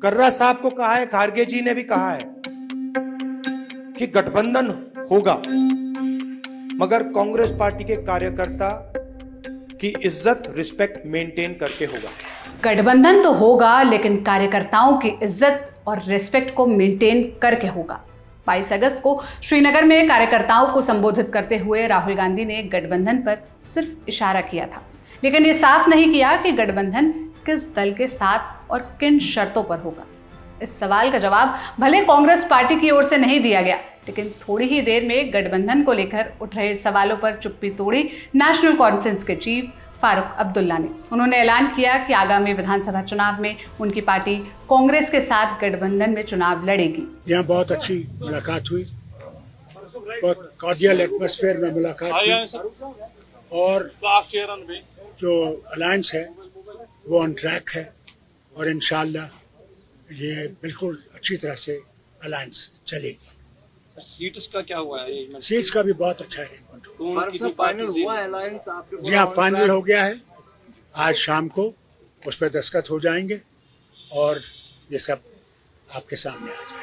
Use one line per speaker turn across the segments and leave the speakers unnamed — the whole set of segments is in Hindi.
कर्रा साहब को कहा है, खारगे जी ने भी कहा है कि गठबंधन होगा, मगर कांग्रेस पार्टी के कार्यकर्ता की इज्जत, रिस्पेक्ट मेंटेन करके होगा।
गठबंधन तो होगा, लेकिन कार्यकर्ताओं की इज्जत और रिस्पेक्ट को मेंटेन करके होगा। 22 अगस्त को श्रीनगर में कार्यकर्ताओं को संबोधित करते हुए राहुल गांधी ने गठबंधन पर सिर्फ इशारा किया था, लेकिन ये साफ नहीं किया कि गठबंधन किस दल के साथ और किन शर्तों पर होगा। इस सवाल का जवाब भले कांग्रेस पार्टी की ओर से नहीं दिया गया, लेकिन थोड़ी ही देर में गठबंधन को लेकर उठ रहे सवालों पर चुप्पी तोड़ी नेशनल कॉन्फ्रेंस के चीफ फारूक अब्दुल्ला ने। उन्होंने ऐलान किया कि आगामी विधानसभा चुनाव में उनकी पार्टी कांग्रेस के साथ गठबंधन में चुनाव लड़ेगी।
यहाँ बहुत अच्छी मुलाकात हुई, बहुत कॉर्डियल एटमॉस्फेयर में मुलाकात हुई और जो अलायंस है वो ऑन ट्रैक है और इंशाल्लाह ये बिल्कुल अच्छी तरह से अलायंस चलेगी।
सीट्स का क्या हुआ है?
सीट्स का भी बहुत अच्छा अरेंजमेंट हुआ।
फाइनल हुआ अलायंस आपके?
जी हाँ, फाइनल हो गया है। आज शाम को उस पर दस्तखत हो जाएंगे और ये सब आपके सामने आ जाएगा।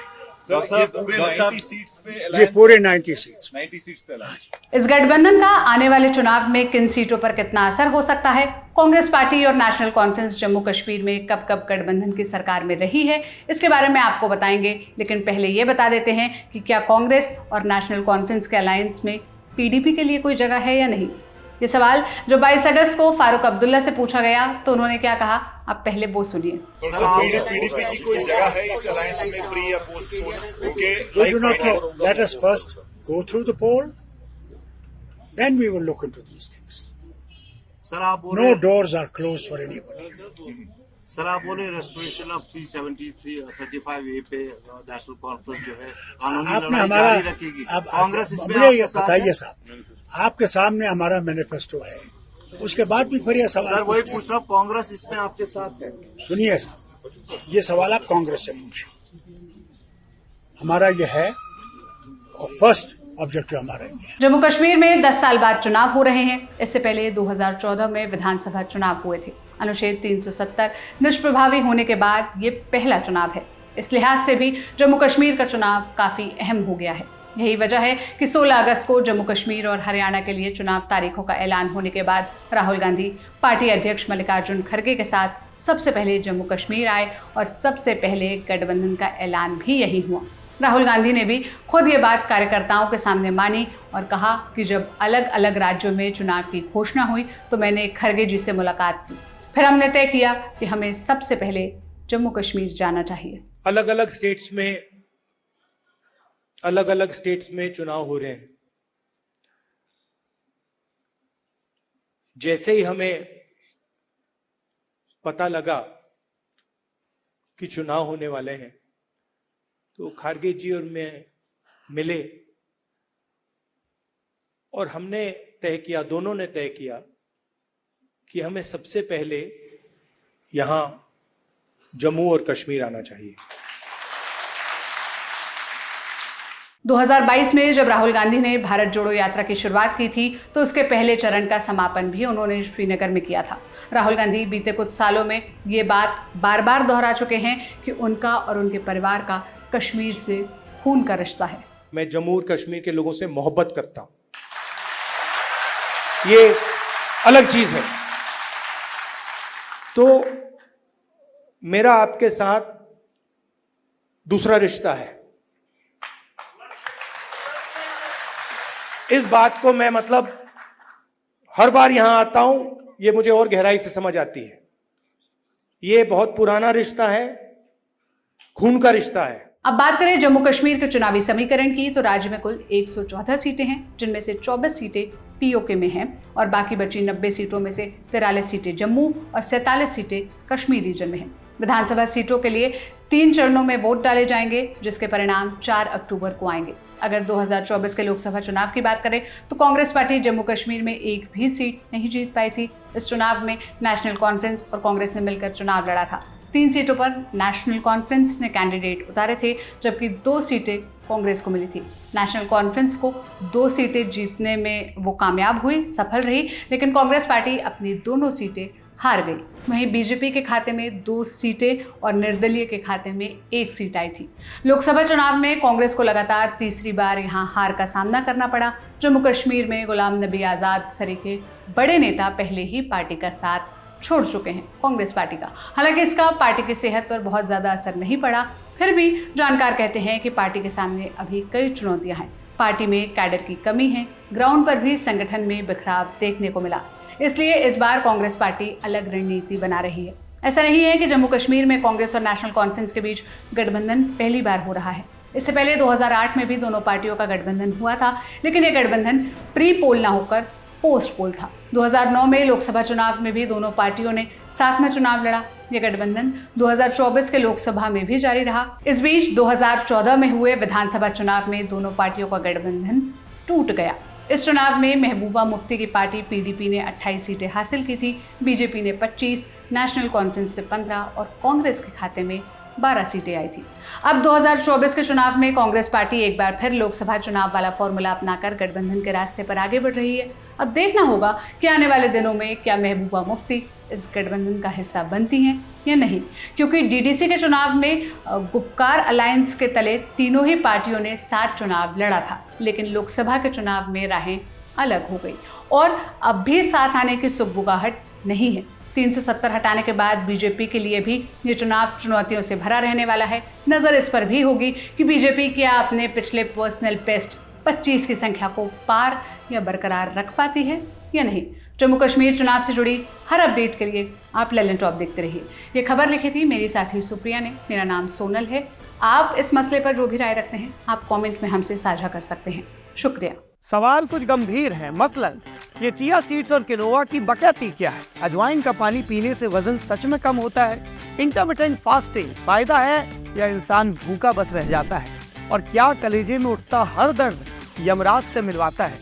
ये पूरे 90 सीट्स पे
ये
अलायंस,
पूरे 90 सीट्स
पे अलायंस।
इस गठबंधन का आने वाले चुनाव में किन सीटों पर कितना असर हो सकता है, कांग्रेस पार्टी और नेशनल कॉन्फ्रेंस जम्मू कश्मीर में कब कब गठबंधन की सरकार में रही है, इसके बारे में आपको बताएंगे। लेकिन पहले ये बता देते हैं कि क्या कांग्रेस और नेशनल कॉन्फ्रेंस के अलायंस में पीडीपी के लिए कोई जगह है या नहीं। ये सवाल जो 22 अगस्त को फारूक अब्दुल्ला से पूछा गया तो उन्होंने क्या कहा, आप पहले वो सुनिए।
पीडीपी की कोई जगह है इस अलायंस में, प्री या post pole?
We do not know. Let us first go through the poll, then we will look into these things.
Sir आप बोल
No doors are closed for anybody.
Sir आप बोले रेस्टोरेशन ऑफ 335A पे नेशनल कॉन्फ्रेंस जो है कानूनी
आपने
लड़ाई
हमारा
जारी रखेगी,
अब
कांग्रेस इसमें
मुझे ये
आपके साथ
बताइए
है?
साहब, आपके सामने हमारा मैनिफेस्टो है, उसके बाद भी फिर ये
सर
सवाल
वही
पूछते हैं।
पूछ रहा हूँ, कांग्रेस इसमें आपके साथ है?
सुनिए साहब, ये सवाल आप कांग्रेस से पूछिए, हमारा ये है और फर्स्ट ऑब्जेक्टिव हमारा ये है।
जम्मू कश्मीर में 10 साल बाद चुनाव हो रहे हैं। इससे पहले 2014 में विधानसभा चुनाव हुए थे। अनुच्छेद 370 निष्प्रभावी होने के बाद ये पहला चुनाव है। इस लिहाज से भी जम्मू कश्मीर का चुनाव काफी अहम हो गया है। यही वजह है कि 16 अगस्त को जम्मू कश्मीर और हरियाणा के लिए चुनाव तारीखों का ऐलान होने के बाद राहुल गांधी पार्टी अध्यक्ष मल्लिकार्जुन खड़गे के साथ सबसे पहले जम्मू कश्मीर आए और सबसे पहले गठबंधन का ऐलान भी यही हुआ। राहुल गांधी ने भी खुद ये बात कार्यकर्ताओं के सामने मानी और कहा कि जब अलग अलग राज्यों में चुनाव की घोषणा हुई तो मैंने खड़गे जी से मुलाकात की, फिर हमने तय किया कि हमें सबसे पहले जम्मू कश्मीर जाना चाहिए।
अलग अलग स्टेट्स में चुनाव हो रहे हैं। जैसे ही हमें पता लगा कि चुनाव होने वाले हैं तो खारगे जी और मैं मिले और हमने तय किया, दोनों ने तय किया कि हमें सबसे पहले यहां जम्मू और कश्मीर आना चाहिए।
2022 में जब राहुल गांधी ने भारत जोड़ो यात्रा की शुरुआत की थी तो उसके पहले चरण का समापन भी उन्होंने श्रीनगर में किया था। राहुल गांधी बीते कुछ सालों में ये बात बार बार दोहरा चुके हैं कि उनका और उनके परिवार का कश्मीर से खून का रिश्ता है।
मैं जम्मू और कश्मीर के लोगों से मोहब्बत करता हूं, ये अलग चीज है। तो मेरा आपके साथ दूसरा रिश्ता है। इस बात को मैं हर बार यहां आता हूं, ये मुझे और गहराई से समझ आती है। ये बहुत पुराना रिश्ता है, खून का रिश्ता है।
अब बात करें जम्मू कश्मीर के चुनावी समीकरण की तो राज्य में कुल 114 सीटें हैं, जिनमें से 24 सीटें पीओके में हैं और बाकी बची 90 सीटों में से 43 सीटें जम्मू और 47 सीटें कश्मीर रीजन में हैं। विधानसभा सीटों के लिए 3 चरणों में वोट डाले जाएंगे, जिसके परिणाम 4 अक्टूबर को आएंगे। अगर 2024 के लोकसभा चुनाव की बात करें तो कांग्रेस पार्टी जम्मू कश्मीर में एक भी सीट नहीं जीत पाई थी। इस चुनाव में नेशनल कॉन्फ्रेंस और कांग्रेस ने मिलकर चुनाव लड़ा था। 3 सीटों पर नेशनल कॉन्फ्रेंस ने कैंडिडेट उतारे थे, जबकि 2 सीटें कांग्रेस को मिली थी। नेशनल कॉन्फ्रेंस को 2 सीटें जीतने में वो कामयाब हुई, सफल रही, लेकिन कांग्रेस पार्टी अपनी दोनों सीटें हार गई। वहीं बीजेपी के खाते में 2 सीटें और निर्दलीय के खाते में 1 सीट आई थी। लोकसभा चुनाव में कांग्रेस को लगातार तीसरी बार यहां हार का सामना करना पड़ा। जम्मू कश्मीर में गुलाम नबी आज़ाद सरीके बड़े नेता पहले ही पार्टी का साथ छोड़ चुके हैं, कांग्रेस पार्टी का। हालांकि इसका पार्टी की सेहत पर बहुत ज़्यादा असर नहीं पड़ा। फिर भी जानकार कहते हैं कि पार्टी के सामने अभी कई चुनौतियां हैं। पार्टी में कैडर की कमी है, ग्राउंड पर भी संगठन में बिखराव देखने को मिला। इसलिए इस बार कांग्रेस पार्टी अलग रणनीति बना रही है। ऐसा नहीं है कि जम्मू कश्मीर में कांग्रेस और नेशनल कॉन्फ्रेंस के बीच गठबंधन पहली बार हो रहा है। इससे पहले 2008 में भी दोनों पार्टियों का गठबंधन हुआ था, लेकिन यह गठबंधन प्री पोल ना होकर पोस्ट पोल था। 2009 में लोकसभा चुनाव में भी दोनों पार्टियों ने साथ में चुनाव लड़ा। यह गठबंधन 2024 के लोकसभा में भी जारी रहा। इस बीच 2014 में हुए विधानसभा चुनाव में दोनों पार्टियों का गठबंधन टूट गया। इस चुनाव में महबूबा मुफ्ती की पार्टी पीडीपी ने 28 सीटें हासिल की थी, बीजेपी ने 25, नेशनल कॉन्फ्रेंस से 15 और कांग्रेस के खाते में 12 सीटें आई थी। अब 2024 के चुनाव में कांग्रेस पार्टी एक बार फिर लोकसभा चुनाव वाला फॉर्मूला अपनाकर गठबंधन के रास्ते पर आगे बढ़ रही है। अब देखना होगा कि आने वाले दिनों में क्या महबूबा मुफ्ती इस गठबंधन का हिस्सा बनती हैं या नहीं, क्योंकि डीडीसी के चुनाव में गुपकार अलायंस के तले तीनों ही पार्टियों ने 7 चुनाव लड़ा था, लेकिन लोकसभा के चुनाव में राहें अलग हो गई और अब भी साथ आने की सुगबुगाहट नहीं है। 370 हटाने के बाद बीजेपी के लिए भी ये चुनाव चुनौतियों से भरा रहने वाला है। नज़र इस पर भी होगी कि बीजेपी क्या अपने पिछले पर्सनल बेस्ट 25 की संख्या को पार या बरकरार रख पाती है या नहीं। जम्मू कश्मीर चुनाव से जुड़ी हर अपडेट के लिए आप ललन टॉप देखते रहिए। ये खबर लिखी थी मेरी साथी सुप्रिया ने। मेरा नाम सोनल है। आप इस मसले पर जो भी राय रखते हैं आप कमेंट में हमसे साझा कर सकते हैं। शुक्रिया।
सवाल कुछ गंभीर है, मतलब ये चिया सीड्स और किनोआ की बकैती क्या है? अजवाइन का पानी पीने से वजन सच में कम होता है? इंटरमिटेंट फास्टिंग फायदा है या इंसान भूखा बस रह जाता है? और क्या कलेजे में उठता हर दर्द यमराज से मिलवाता है?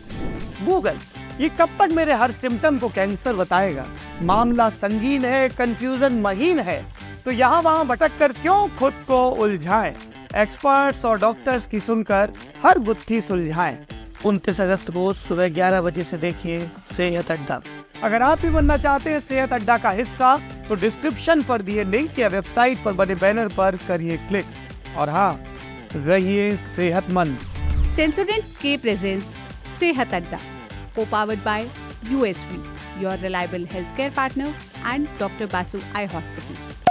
गूगल ये कब तक मेरे हर सिम्टम को कैंसर बताएगा? मामला संगीन है, कंफ्यूजन महीन है, तो यहाँ वहाँ भटक कर क्यों खुद को उलझाएं? एक्सपर्ट्स और डॉक्टर्स की सुनकर हर गुत्थी सुलझाएं। 29 अगस्त को सुबह 11 बजे से देखिए सेहत अड्डा। अगर आप भी बनना चाहते हैं सेहत अड्डा का हिस्सा, तो डिस्क्रिप्शन पर दिए लिंक या वेबसाइट पर बने बैनर पर करिए क्लिक। और हाँ, रहिए सेहतमंद।
सेंसोडेंट के प्रेजेंस सेहत अड्डा, co-powered by USV, your reliable healthcare partner, and Dr. Basu Eye Hospital.